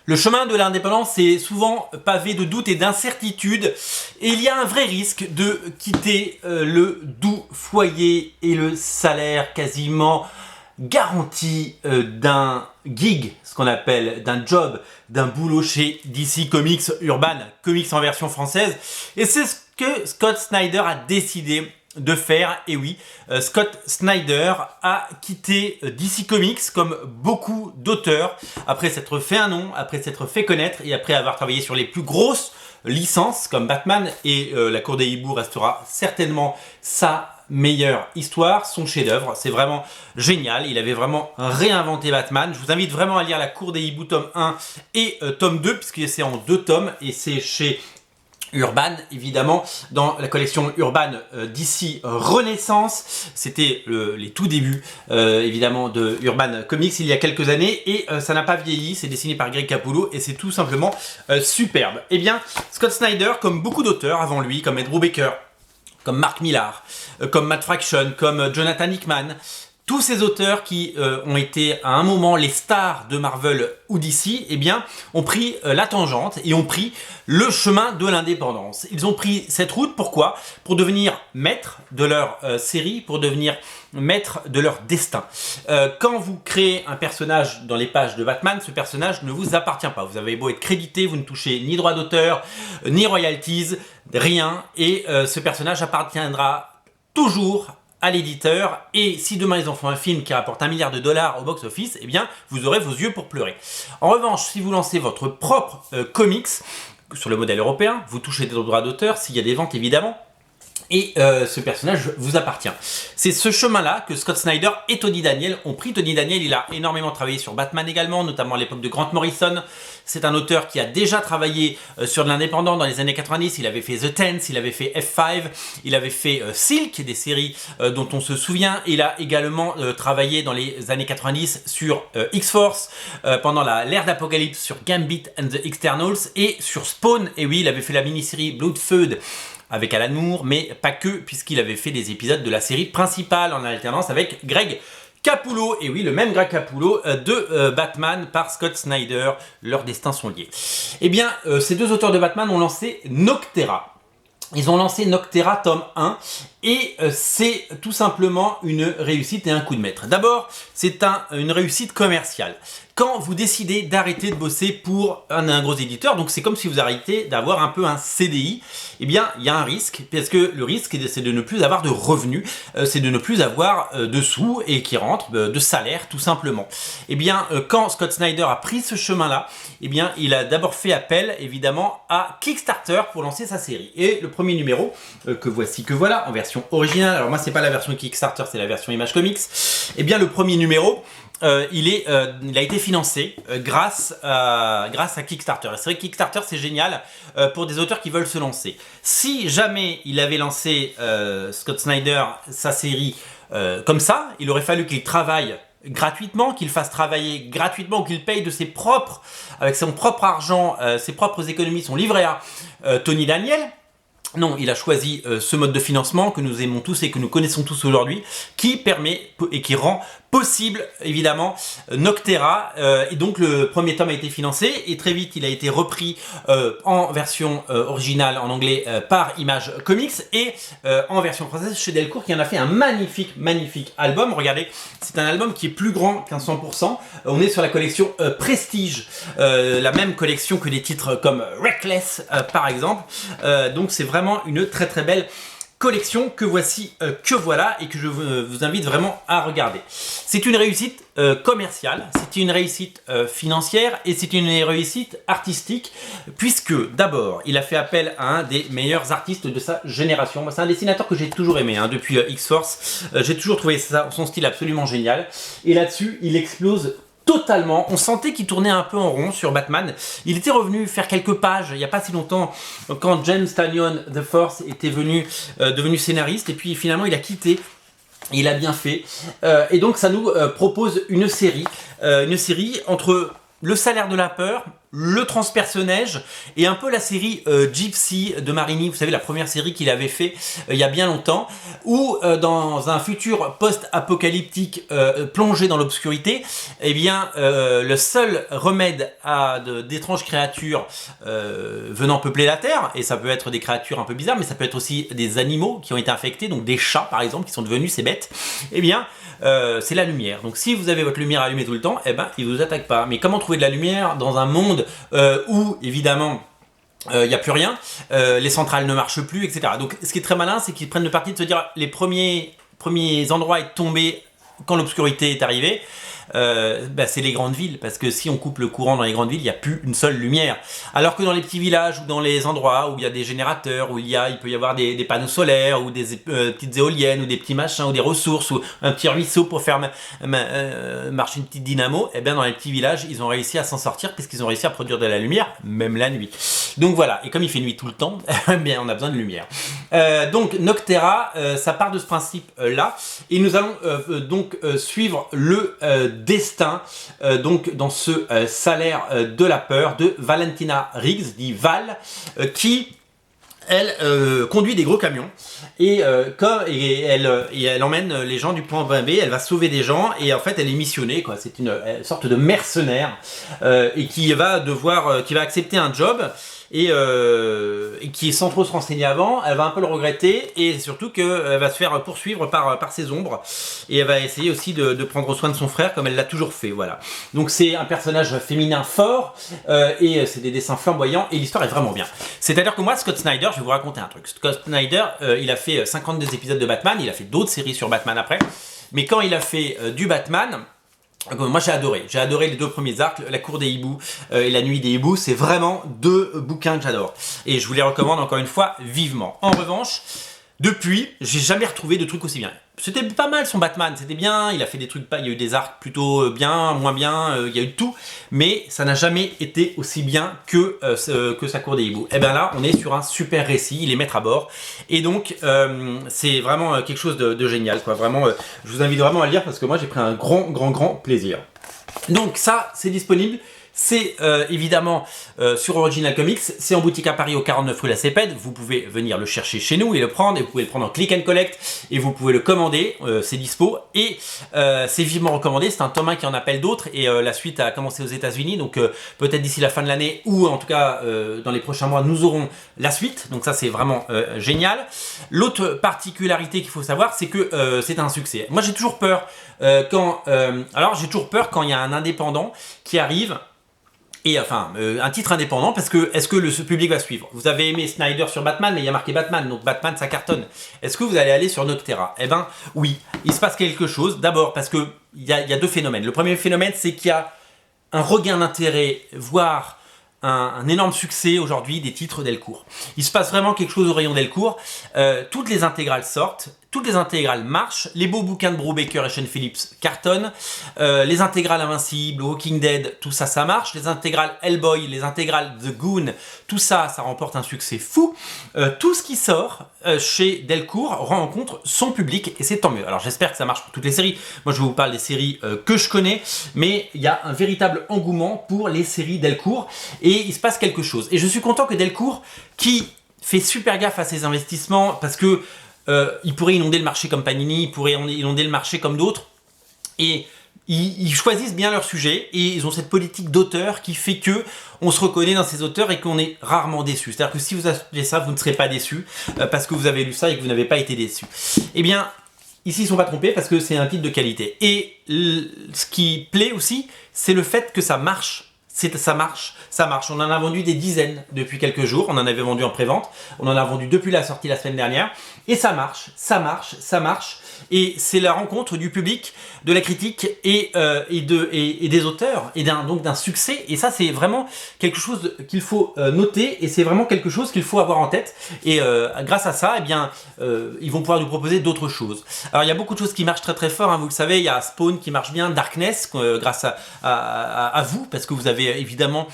Le chemin de l'indépendance est souvent pavé de doutes et d'incertitudes et il y a un vrai risque de quitter le doux foyer et le salaire quasiment garanti d'un gig, ce qu'on appelle d'un job, d'un boulot chez DC Comics Urban Comics en version française. Et c'est ce que Scott Snyder a décidé de faire. Et oui, Scott Snyder a quitté DC Comics comme beaucoup d'auteurs, après s'être fait un nom, après s'être fait connaître et après avoir travaillé sur les plus grosses licences comme Batman, et La Cour des Hiboux restera certainement sa meilleure histoire, son chef-d'œuvre. C'est vraiment génial, il avait vraiment réinventé Batman. Je vous invite vraiment à lire La Cour des Hiboux tome 1 et tome 2, puisque c'est en 2 tomes et c'est chez Urban, évidemment, dans la collection Urban DC Renaissance. C'était les tout débuts, évidemment, de Urban Comics il y a quelques années, et ça n'a pas vieilli. C'est dessiné par Greg Capullo et c'est tout simplement superbe. Eh bien, Scott Snyder, comme beaucoup d'auteurs avant lui, comme Ed Brubaker, comme Mark Millar, comme Matt Fraction, comme Jonathan Hickman, tous ces auteurs qui ont été à un moment les stars de Marvel ou DC, eh bien, ont pris la tangente et ont pris le chemin de l'indépendance. Ils ont pris cette route, pourquoi? Pour devenir maîtres de leur série, pour devenir maîtres de leur destin. Quand vous créez un personnage dans les pages de Batman, ce personnage ne vous appartient pas. Vous avez beau être crédité, vous ne touchez ni droit d'auteur, ni royalties, rien, et ce personnage appartiendra toujours à l'éditeur, et si demain ils en font un film qui rapporte $1 milliard au box-office, eh bien vous aurez vos yeux pour pleurer. En revanche, si vous lancez votre propre comics sur le modèle européen, vous touchez des droits d'auteur, s'il y a des ventes évidemment, et ce personnage vous appartient. C'est ce chemin-là que Scott Snyder et Tony Daniel ont pris. Tony Daniel, il a énormément travaillé sur Batman également, notamment à l'époque de Grant Morrison. C'est un auteur qui a déjà travaillé sur de l'indépendant dans les années 90. Il avait fait The Tenth, il avait fait F5, il avait fait Silk, des séries dont on se souvient. Il a également travaillé dans les années 90 sur X-Force, pendant l'ère d'Apocalypse sur Gambit and the Externals, et sur Spawn. Et oui, il avait fait la mini-série Blood Feud avec Alan Moore, mais pas que, puisqu'il avait fait des épisodes de la série principale en alternance avec Greg Capullo, et oui, le même Greg Capullo de Batman par Scott Snyder. Leurs destins sont liés. Eh bien, ces deux auteurs de Batman ont lancé Noctera. Ils ont lancé Noctera tome 1, et c'est tout simplement une réussite et un coup de maître. D'abord, c'est une réussite commerciale. Quand vous décidez d'arrêter de bosser pour un gros éditeur, donc c'est comme si vous arrêtez d'avoir un peu un CDI, eh bien il y a un risque, parce que le risque c'est de ne plus avoir de revenus, c'est de ne plus avoir de sous et qui rentrent, de salaire tout simplement. Eh bien quand Scott Snyder a pris ce chemin-là, eh bien il a d'abord fait appel évidemment à Kickstarter pour lancer sa série. Et le premier numéro, que voilà, en version originale, alors moi c'est pas la version Kickstarter, c'est la version Image Comics, eh bien le premier numéro, il a été financé grâce à Kickstarter. C'est vrai que Kickstarter c'est génial pour des auteurs qui veulent se lancer. Si jamais il avait lancé Scott Snyder sa série comme ça, il aurait fallu qu'il travaille gratuitement, qu'il fasse travailler gratuitement, qu'il paye de ses propres, avec son propre argent, ses propres économies, son livret A, Tony Daniel. Non, il a choisi ce mode de financement que nous aimons tous et que nous connaissons tous aujourd'hui, qui permet et qui rend possible évidemment Noctera, et donc le premier tome a été financé et très vite il a été repris en version originale en anglais par Image Comics, et en version française chez Delcourt, qui en a fait un magnifique album. Regardez, c'est un album qui est plus grand qu'un 100%. On est sur la collection Prestige, la même collection que des titres comme Reckless par exemple, donc c'est vraiment une très belle collection que voici, que voilà, et que je vous invite vraiment à regarder. C'est une réussite commerciale, c'est une réussite financière, et c'est une réussite artistique, puisque d'abord il a fait appel à un des meilleurs artistes de sa génération. Moi, c'est un dessinateur que j'ai toujours aimé depuis X-Force. J'ai toujours trouvé son style absolument génial, et là-dessus il explose totalement. On sentait qu'il tournait un peu en rond sur Batman. Il était revenu faire quelques pages il n'y a pas si longtemps, quand James Tynion The Force était devenu scénariste, et puis finalement il a quitté. Il a bien fait, et donc ça nous propose une série entre le salaire de la peur le transpersonnage et un peu la série Gypsy de Marini, vous savez la première série qu'il avait fait il y a bien longtemps, où dans un futur post-apocalyptique plongé dans l'obscurité, eh bien le seul remède à d'étranges créatures venant peupler la Terre, et ça peut être des créatures un peu bizarres, mais ça peut être aussi des animaux qui ont été infectés, donc des chats par exemple qui sont devenus ces bêtes, eh bien c'est la lumière. Donc si vous avez votre lumière allumée tout le temps, eh ben ils vous attaquent pas. Mais comment trouver de la lumière dans un monde où évidemment il n'y a plus rien, les centrales ne marchent plus, etc. Donc ce qui est très malin, c'est qu'ils prennent le parti de se dire les premiers endroits à être tombés quand l'obscurité est arrivée, c'est les grandes villes, parce que si on coupe le courant dans les grandes villes, il n'y a plus une seule lumière. Alors que dans les petits villages ou dans les endroits où il y a des générateurs, où il peut y avoir des panneaux solaires ou des petites éoliennes ou des petits machins ou des ressources ou un petit ruisseau pour faire marcher une petite dynamo, et bien dans les petits villages, ils ont réussi à s'en sortir puisqu'ils ont réussi à produire de la lumière, même la nuit. Donc voilà, et comme il fait nuit tout le temps, bien on a besoin de lumière. Donc Noctera, ça part de ce principe-là, et nous allons donc suivre le destin donc dans ce salaire de la peur de Valentina Riggs, dit Val, qui elle conduit des gros camions et elle emmène les gens du point A à B, elle va sauver des gens et en fait elle est missionnée, quoi. C'est une sorte de mercenaire et qui va accepter un job et qui, sans trop se renseigner avant, elle va un peu le regretter et surtout qu'elle va se faire poursuivre par ses ombres et elle va essayer aussi de prendre soin de son frère comme elle l'a toujours fait, voilà. Donc c'est un personnage féminin fort et c'est des dessins flamboyants et l'histoire est vraiment bien. C'est-à-dire que moi, Scott Snyder, je vais vous raconter un truc. Scott Snyder, il a fait 52 épisodes de Batman, il a fait d'autres séries sur Batman après, mais quand il a fait du Batman, moi j'ai adoré les deux premiers arcs, La Cour des Hiboux et La Nuit des Hiboux, c'est vraiment deux bouquins que j'adore. Et je vous les recommande encore une fois vivement. En revanche, depuis, j'ai jamais retrouvé de trucs aussi bien. C'était pas mal son Batman, c'était bien, il a fait des trucs, il y a eu des arcs plutôt bien, moins bien, il y a eu tout, mais ça n'a jamais été aussi bien que Sa Cour des Hiboux. Et bien là, on est sur un super récit, il est maître à bord, et donc c'est vraiment quelque chose de génial, quoi. Vraiment, je vous invite vraiment à le lire parce que moi j'ai pris un grand plaisir. Donc ça, c'est disponible. C'est évidemment sur Original Comics, c'est en boutique à Paris au 49 rue La Cépède, vous pouvez venir le chercher chez nous et le prendre, et vous pouvez le prendre en click and collect, et vous pouvez le commander, c'est dispo, et c'est vivement recommandé, c'est un tome 1 qui en appelle d'autres, et la suite a commencé aux États-Unis, donc peut-être d'ici la fin de l'année, ou en tout cas dans les prochains mois, nous aurons la suite, donc ça c'est vraiment génial. L'autre particularité qu'il faut savoir, c'est que c'est un succès. Moi j'ai toujours peur quand il y a un indépendant qui arrive, et enfin, un titre indépendant, parce que est-ce que ce public va suivre? Vous avez aimé Snyder sur Batman, mais il y a marqué Batman, donc Batman ça cartonne. Est-ce que vous allez aller sur Noctera? Eh ben oui, il se passe quelque chose. D'abord parce que il y a deux phénomènes. Le premier phénomène, c'est qu'il y a un regain d'intérêt, voire un énorme succès aujourd'hui des titres Delcourt. Il se passe vraiment quelque chose au rayon Delcourt. Toutes les intégrales sortent. Toutes les intégrales marchent, les beaux bouquins de Brubaker et Sean Phillips cartonnent, les intégrales Invincible, Walking Dead, tout ça, ça marche, les intégrales Hellboy, les intégrales The Goon, tout ça, ça remporte un succès fou. Tout ce qui sort chez Delcourt rencontre son public et c'est tant mieux. Alors j'espère que ça marche pour toutes les séries. Moi je vous parle des séries que je connais, mais il y a un véritable engouement pour les séries Delcourt et il se passe quelque chose. Et je suis content que Delcourt, qui fait super gaffe à ses investissements, parce que ils pourraient inonder le marché comme Panini, ils pourraient inonder le marché comme d'autres, et ils choisissent bien leur sujet, et ils ont cette politique d'auteur qui fait que on se reconnaît dans ces auteurs et qu'on est rarement déçu. C'est-à-dire que si vous achetez ça, vous ne serez pas déçu, parce que vous avez lu ça et que vous n'avez pas été déçu. Eh bien, ici ils ne sont pas trompés parce que c'est un titre de qualité. Et ce qui plaît aussi, c'est le fait que ça marche. Ça marche. On en a vendu des dizaines depuis quelques jours. On en avait vendu en pré-vente. On en a vendu depuis la sortie la semaine dernière. Et ça marche. Et c'est la rencontre du public, de la critique et des auteurs. Et donc d'un succès. Et ça, c'est vraiment quelque chose qu'il faut noter. Et c'est vraiment quelque chose qu'il faut avoir en tête. Et grâce à ça, eh bien, ils vont pouvoir nous proposer d'autres choses. Alors, il y a beaucoup de choses qui marchent très fort. Hein, vous le savez, il y a Spawn qui marche bien. Darkness, grâce à vous, parce que vous avez évidemment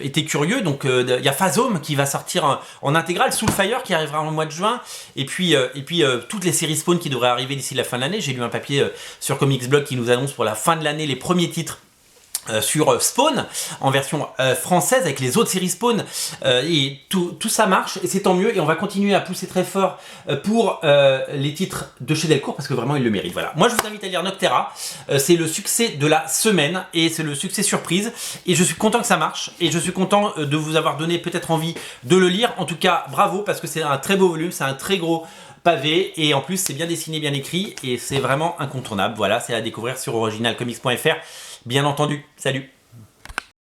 été curieux. Donc il y a Phasm qui va sortir en intégrale, Soulfire qui arrivera en mois de juin, et puis toutes les séries Spawn qui devraient arriver d'ici la fin de l'année. J'ai lu un papier sur Comics Blog qui nous annonce pour la fin de l'année les premiers titres sur Spawn en version française avec les autres séries Spawn, et tout ça marche et c'est tant mieux, et on va continuer à pousser très fort pour les titres de chez Delcourt parce que vraiment ils le méritent. Voilà, moi je vous invite à lire Noctera, c'est le succès de la semaine et c'est le succès surprise, et je suis content que ça marche et je suis content de vous avoir donné peut-être envie de le lire. En tout cas bravo, parce que c'est un très beau volume, c'est un très gros pavé, et en plus c'est bien dessiné, bien écrit, et c'est vraiment incontournable. Voilà, c'est à découvrir sur originalcomics.fr, bien entendu. Salut!